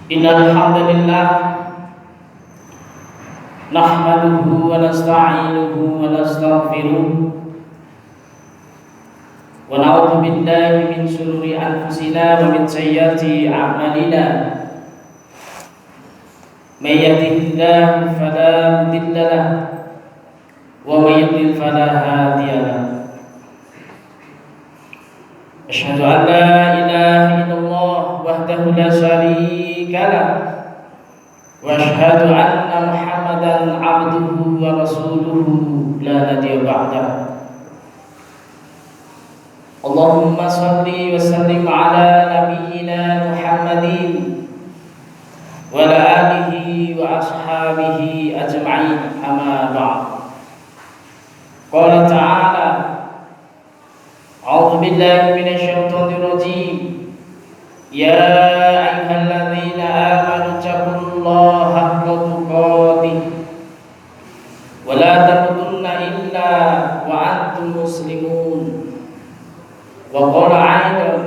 Innal hamdalillah nahmaduhu wa nasta'inuhu wa nastaghfiruh wa na'udzu billahi min shururi anfusina wa min sayyiati a'malina. May yahdihillahu fala mudilla lahu wa may yudlil fala hadiya lahu. Asyhadu an la ilaha illallah wahdahu la syarika lahu wa asyhadu anna Muhammadan abduhu wa rasuluhu la nabiyya ba'dahu. Allahumma shalli wa sallim ala nabiyyina Muhammadin wa ala alihi wa ashabihi ajma'in, amma ba'd. Qala ta'ala a'udzu billahi minasyaitonir rajim. Ya ayyuhalladzina amanu taqullaha haqqa tuqatih wa la tamutunna illa wa antum muslimun. Wa qala 'aidan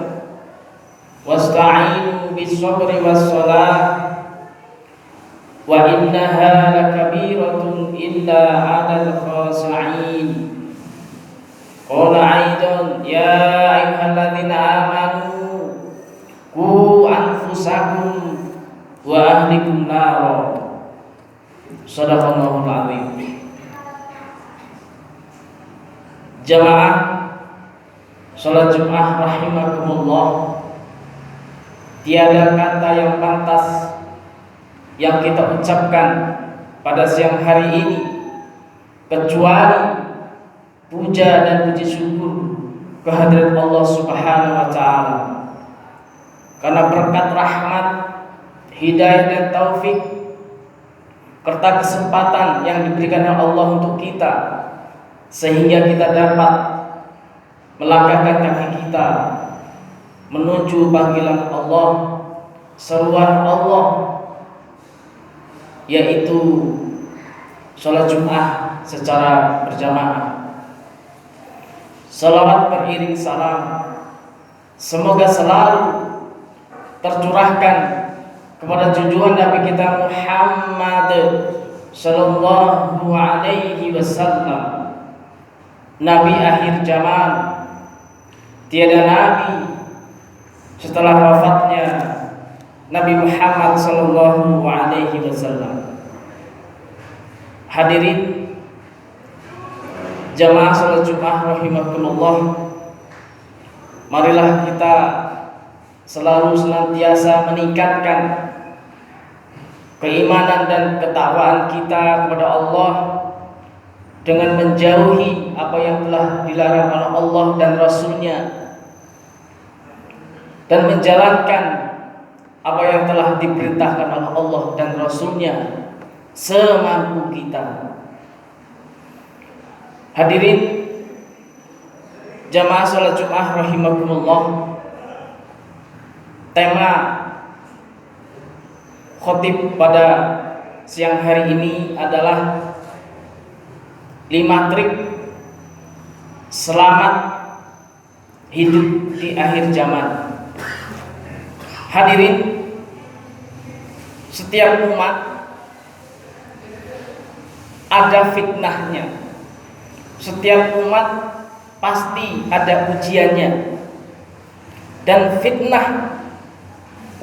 wasta'inu bis-sabri was-salah wa innaha lakabiratun illa 'alal khashi'in. Qala 'aidan ya ayyuhalladzina amanu qu anfusakum wa ahlikum nar. Shadaqallahul 'azim. Jamaah salat Jumat rahimakumullah, tiada kata yang pantas yang kita ucapkan pada siang hari ini kecuali puja dan puji syukur kehadirat Allah Subhanahu wa taala. Karena berkat rahmat, hidayah dan taufik serta kesempatan yang diberikan oleh Allah untuk kita, sehingga kita dapat melangkahkan kaki kita menuju panggilan Allah, seruan Allah, yaitu sholat Jumat secara berjamaah. Salawat beriring salam semoga selalu tercurahkan kepada junjungan Nabi kita Muhammad sallallahu alaihi wasallam, Nabi akhir zaman. Tiada nabi setelah wafatnya Nabi Muhammad sallallahu alaihi wasallam. Hadirin jamaah salat Jumat rahimakumullah, marilah kita selalu senantiasa meningkatkan keimanan dan ketakwaan kita kepada Allah dengan menjauhi apa yang telah dilarang oleh Allah dan Rasul-Nya, dan menjalankan apa yang telah diperintahkan oleh Allah dan Rasul-Nya semampu kita. Hadirin jamaah salat Jumat rahimakumullah, tema khotib pada siang hari ini adalah 5 trik selamat hidup di akhir zaman. Hadirin, setiap umat ada fitnahnya. Setiap umat pasti ada ujiannya. Dan fitnah,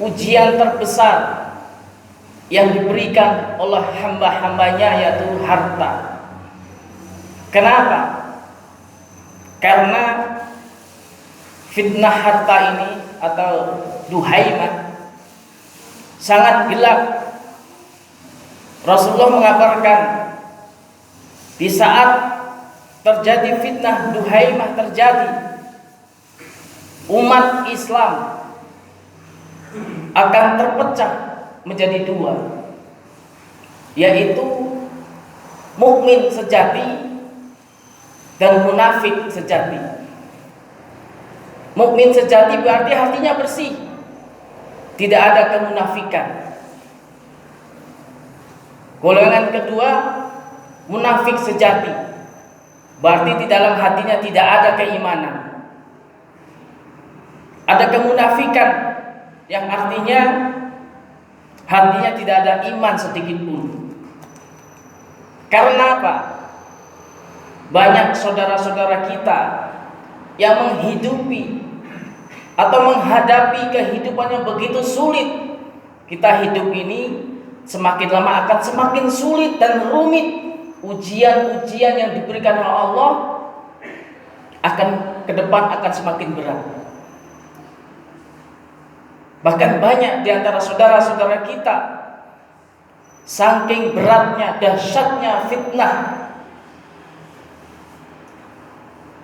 ujian terbesar yang diberikan oleh hamba-hambanya yaitu harta. Kenapa? Karena fitnah harta ini atau duhaimah sangat gelap. Rasulullah mengabarkan di saat terjadi fitnah duhaimah terjadi, umat Islam akan terpecah menjadi 2, yaitu mukmin sejati dan munafik sejati. Mukmin sejati berarti hatinya bersih, tidak ada kemunafikan. Golongan kedua, munafik sejati, berarti di dalam hatinya tidak ada keimanan. Ada kemunafikan yang artinya hatinya tidak ada iman sedikit pun. Karena apa? Banyak saudara-saudara kita yang menghidupi atau menghadapi kehidupan yang begitu sulit. Kita hidup ini semakin lama akan semakin sulit dan rumit. Ujian-ujian yang diberikan oleh Allah akan ke depan akan semakin berat. Bahkan banyak di antara saudara-saudara kita, saking beratnya, dahsyatnya fitnah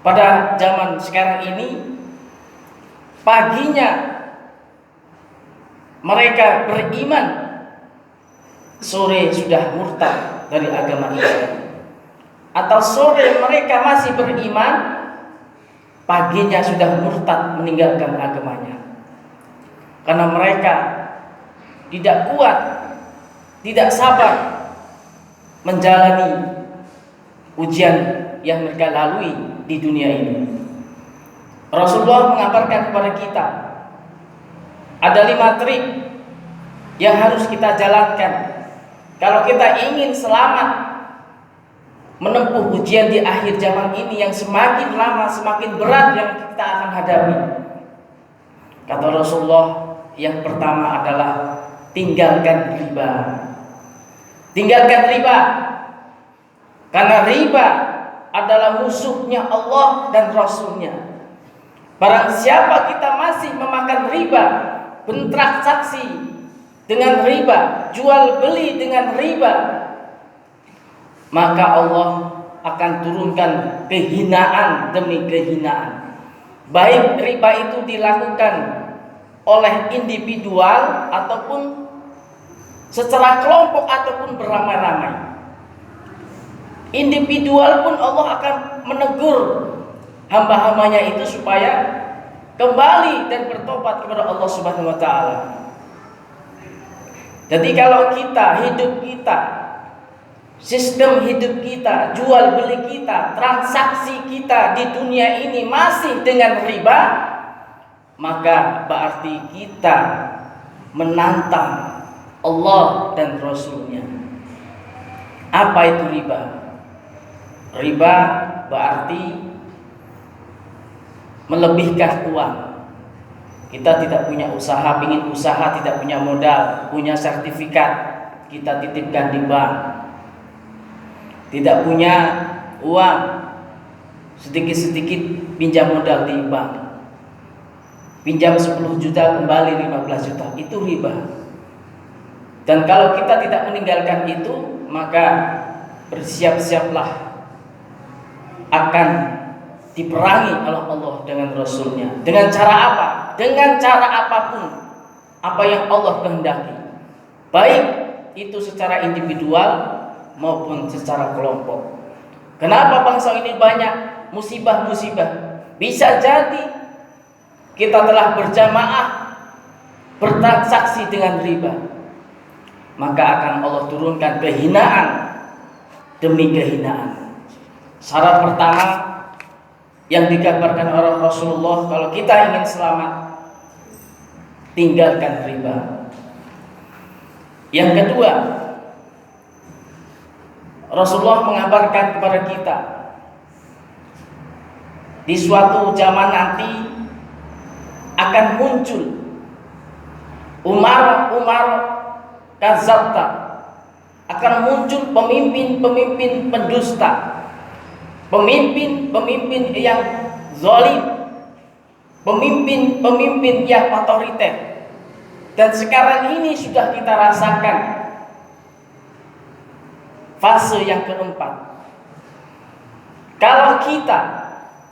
pada zaman sekarang ini, paginya mereka beriman, sore sudah murtad dari agama Islam. Atau sore mereka masih beriman, paginya sudah murtad meninggalkan agamanya. Karena mereka tidak kuat, tidak sabar menjalani ujian yang mereka lalui di dunia ini. Rasulullah mengabarkan kepada kita ada 5 trik yang harus kita jalankan kalau kita ingin selamat menempuh ujian di akhir zaman ini yang semakin lama semakin berat yang kita akan hadapi. Kata Rasulullah, yang pertama adalah tinggalkan riba. Tinggalkan riba. Karena riba adalah musuhnya Allah dan Rasulnya. Barang siapa kita masih memakan riba, bertransaksi dengan riba, jual beli dengan riba, maka Allah akan turunkan kehinaan demi kehinaan. Baik riba itu dilakukan oleh individual ataupun secara kelompok ataupun beramai-ramai. Individual pun Allah akan menegur hamba-hambanya itu supaya kembali dan bertobat kepada Allah Subhanahu wa taala. Jadi kalau hidup kita, sistem hidup kita, jual beli kita, transaksi kita di dunia ini masih dengan riba, maka berarti kita menantang Allah dan Rasulnya. Apa itu riba? Riba berarti melebihkan uang. Kita tidak punya usaha, ingin usaha tidak punya modal, punya sertifikat, kita titipkan di bank. Tidak punya uang, sedikit-sedikit pinjam modal di bank. Pinjam 10 juta kembali 15 juta, itu riba. Dan kalau kita tidak meninggalkan itu, maka bersiap-siaplah akan diperangi oleh Allah dengan Rasulnya. Dengan cara apa? Dengan cara apapun, apa yang Allah kehendaki, baik itu secara individual maupun secara kelompok. Kenapa bangsa ini banyak musibah-musibah? Bisa jadi kita telah berjamaah bertransaksi dengan riba, maka akan Allah turunkan kehinaan demi kehinaan. Syarat pertama yang dikabarkan oleh Rasulullah kalau kita ingin selamat, tinggalkan riba. Yang kedua, Rasulullah mengabarkan kepada kita di suatu zaman nanti akan muncul Umar kadzabta, akan muncul pemimpin-pemimpin pendusta, pemimpin-pemimpin yang zalim, pemimpin-pemimpin yang otoriter. Dan sekarang ini sudah kita rasakan fase yang keempat. Kalau kita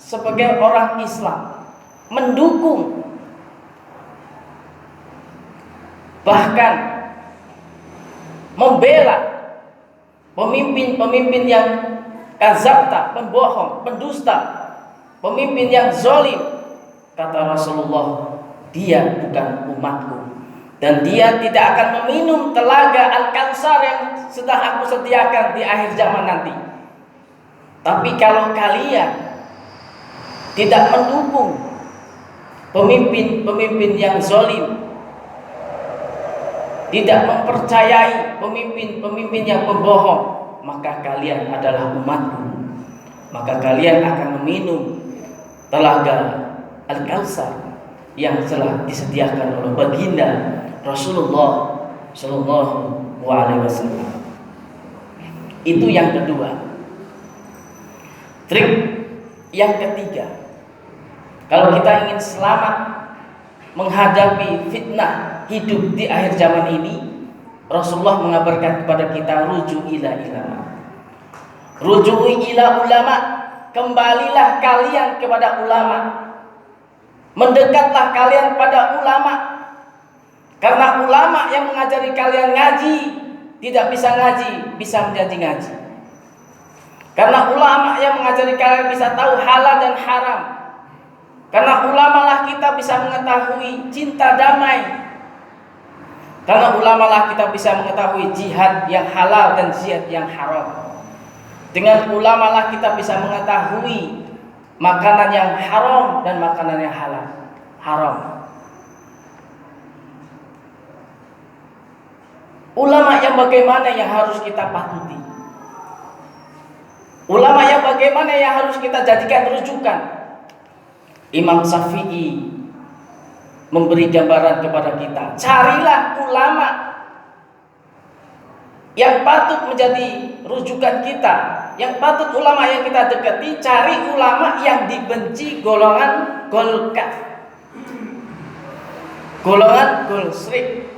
sebagai orang Islam mendukung, bahkan membela pemimpin-pemimpin yang kadzabta, pembohong, pendusta, pemimpin yang zalim, kata Rasulullah, dia bukan umatku, dan dia tidak akan meminum telaga Al-Kautsar yang sudah aku sediakan di akhir zaman nanti. Tapi kalau kalian tidak mendukung pemimpin-pemimpin yang zalim, tidak mempercayai pemimpin-pemimpin yang pembohong, maka kalian adalah umatku. Maka kalian akan meminum telaga Al-Kautsar yang telah disediakan oleh baginda Rasulullah Shallallahu Alaihi Wasallam. Itu yang kedua. Trik yang ketiga, kalau kita ingin selamat menghadapi fitnah hidup di akhir zaman ini, Rasulullah mengabarkan kepada kita rujuk ila ulama. Rujuk ila ulama, kembalilah kalian kepada ulama. Mendekatlah kalian pada ulama. Karena ulama yang mengajari kalian ngaji tidak bisa ngaji, bisa menjadi ngaji. Karena ulama yang mengajari kalian bisa tahu halal dan haram. Karena ulama lah kita bisa mengetahui cinta damai. Karena ulama lah kita bisa mengetahui jihad yang halal dan jihad yang haram. Dengan ulama lah kita bisa mengetahui makanan yang haram dan makanan yang halal. Haram. Ulama yang bagaimana yang harus kita patuti? Ulama yang bagaimana yang harus kita jadikan rujukan? Imam Syafi'i memberi gambaran kepada kita, carilah ulama yang patut menjadi rujukan kita, yang patut ulama yang kita dekati. Cari ulama yang dibenci golongan golkar, golongan golsrik,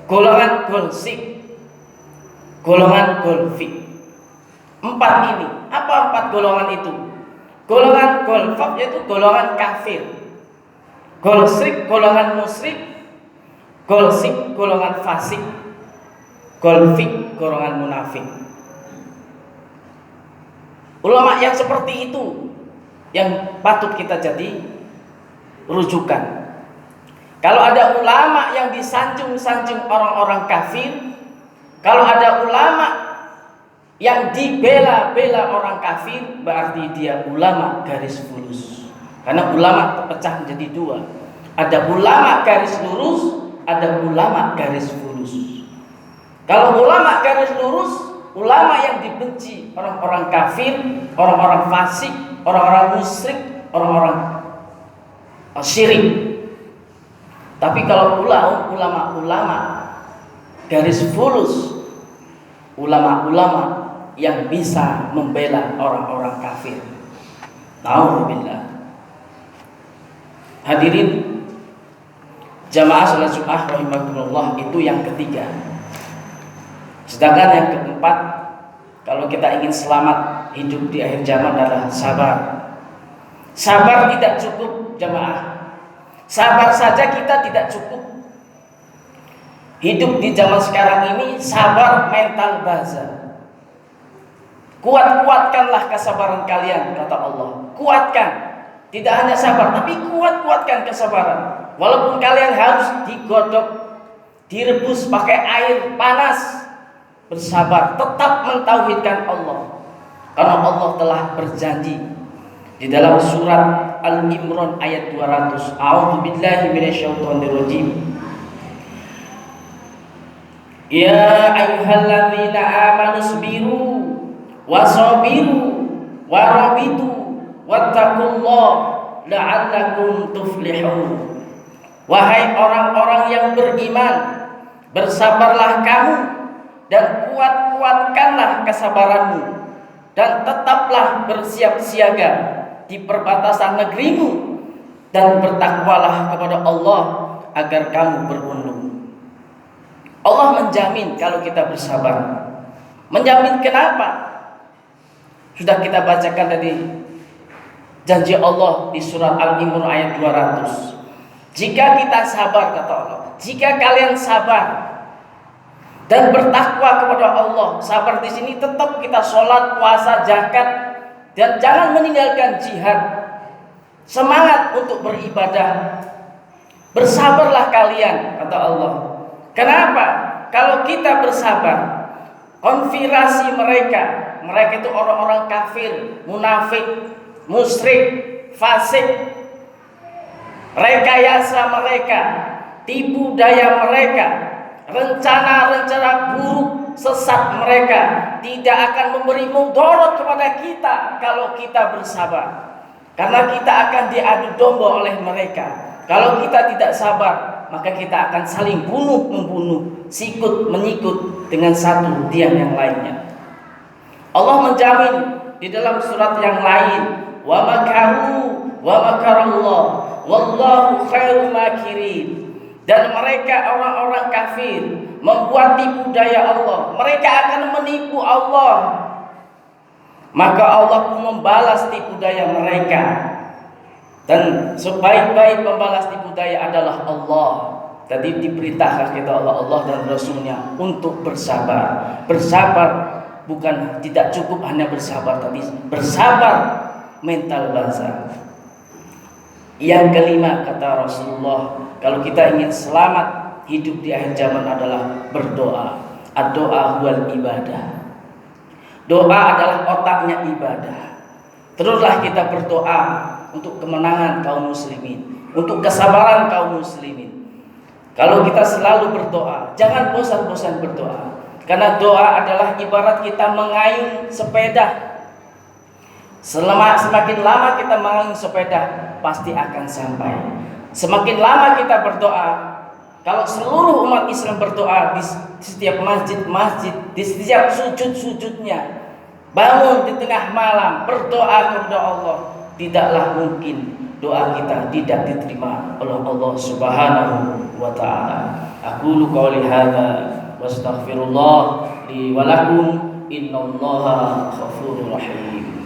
golongan golsik, golongan golfik. Empat ini. Apa empat golongan itu? Golongan golfak yaitu golongan kafir, golsrik golongan musyrik, golsik golongan fasik, golfik golongan munafik. Ulama yang seperti itu yang patut kita jadi rujukan. Kalau ada ulama yang disanjung-sanjung orang-orang kafir, kalau ada ulama yang dibela-bela orang kafir, berarti dia ulama garis lurus. Karena ulama terpecah menjadi dua. Ada ulama garis lurus, ada ulama garis lurus. Kalau ulama garis lurus, ulama yang dibenci orang-orang kafir, orang-orang fasik, orang-orang musyrik, orang-orang syirik. Tapi kalau ulama-ulama garis lurus, ulama-ulama yang bisa membela orang-orang kafir. Nauzubillah. Hadirin jamaah salat Jumat rahimakumullah, itu yang ketiga. Sedangkan yang keempat, kalau kita ingin selamat hidup di akhir zaman adalah sabar. Sabar tidak cukup jamaah. Sabar saja kita tidak cukup. Hidup di zaman sekarang ini sabar mental baza. Kuatkanlah kesabaran kalian, kata Allah. Kuatkan. Tidak hanya sabar, tapi kuatkan kesabaran. Walaupun kalian harus digodok, direbus pakai air panas, bersabar, tetap mentauhidkan Allah. Karena Allah telah berjanji di dalam surat Al-Imran ayat 200. A'udzubillahi minasyaitonirrajim. Ya ayyuhalladzina amanu sabiru wasabiru warabitu wattaqullaha la'allakum tuflihun. Wahai orang-orang yang beriman, bersabarlah kamu dan kuatkanlah kesabaranmu, dan tetaplah bersiap siaga di perbatasan negerimu, dan bertakwalah kepada Allah agar kamu beruntung. Allah menjamin kalau kita bersabar. Menjamin kenapa? Sudah kita bacakan tadi janji Allah di surat Al-Imran ayat 200. Jika kita sabar, kata Allah, jika kalian sabar dan bertakwa kepada Allah, sabar di sini tetap kita sholat, puasa, zakat, dan jangan meninggalkan jihad. Semangat untuk beribadah. Bersabarlah kalian, kata Allah. Kenapa? Kalau kita bersabar, konfirasi mereka itu orang-orang kafir, munafik, musyrik, fasik, rekayasa mereka tipu daya mereka, rencana-rencana buruk sesat mereka tidak akan memberi mudarat kepada kita kalau kita bersabar. Karena kita akan diadu domba oleh mereka. Kalau kita tidak sabar, maka kita akan saling bunuh-membunuh, sikut menyikut dengan satu tiang yang lainnya. Allah menjamin di dalam surat yang lain, wa makaru wa makarallah wallahu khairul makirin. Dan mereka orang-orang kafir membuat tipu daya Allah. Mereka akan menipu Allah. Maka Allah pun membalas tipu daya mereka. Dan sebaik-baik pembalas tipu daya adalah Allah. Tadi diperintahkan kita Allah dan Rasulnya untuk bersabar. Bersabar bukan tidak cukup hanya bersabar, tapi bersabar mental bangsa. Yang kelima kata Rasulullah, kalau kita ingin selamat hidup di akhir zaman adalah berdoa. Ad-doa huwal ibadah. Doa adalah otaknya ibadah. Teruslah kita berdoa untuk kemenangan kaum muslimin, untuk kesabaran kaum muslimin. Kalau kita selalu berdoa, jangan bosan-bosan berdoa. Karena doa adalah ibarat kita mengayuh sepeda. Semakin lama kita mengayuh sepeda, pasti akan sampai. Semakin lama kita berdoa, kalau seluruh umat Islam berdoa di setiap masjid, di setiap sujud-sujudnya, bangun di tengah malam berdoa kepada Allah, tidaklah mungkin doa kita tidak diterima oleh Allah Subhanahu wa taala. Aqulu qouli hadza wastaghfirullah li wa lakum innallaha ghafurur rahim.